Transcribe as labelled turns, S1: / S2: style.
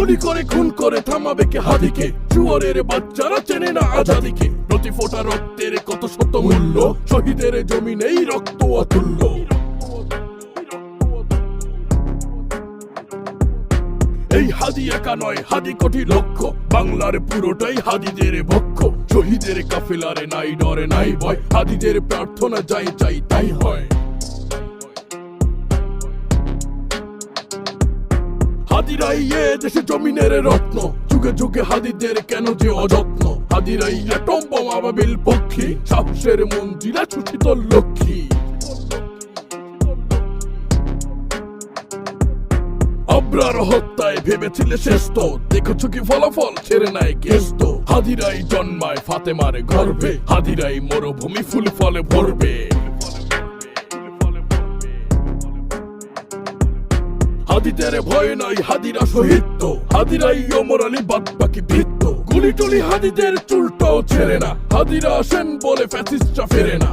S1: গুলি করে খুন করে থামাবে কে হাদিকে? চুয়ারের বাচ্চারা চেনে না আজাদিকে। প্রতি ফোঁটা রক্তের কত শত মূল্য, শহীদের জমিনেই রক্ত অতুল্য। এই হাদি একা নয়, হাদি কোটি লক্ষ, বাংলার পুরোটাই হাদিদের পক্ষ। শহীদের কাফেলারে নাই ডরে নাই ভয়, হাদিদের প্রার্থনা যাই চাই তাই হয়। হাদিরাই এ দেশে জমিনের রত্ন, যুগে যুগে হাদিদের কেন যে অযত্ন। হাদিরাই অ্যাটম বোম আবাবিল পক্ষী, সাহসের মন্দিরা সুচিত লক্ষ্মী। আবরার হত্যায় ভেবেছিলে শ্রেষ্ঠ, দেখেছো কি ফলাফল ছেড়ে নাই কেষ্ট। হাদিরাই জন্মায় ফাতেমার গর্ভে, হাদিরাই মরুভূমি ফুল ফলে ভরবে। হাদিদের ভয় নাই, হাদিরা শহীদ তো, হাদিরাই ওমর আলী বাদ বাকি বৃত্ত। গুলি টুলি হাদিদের চুলটাও ছেড়ে না, হাদিরা আসেন বলে ফ্যাসিস্টরা ফেরে না।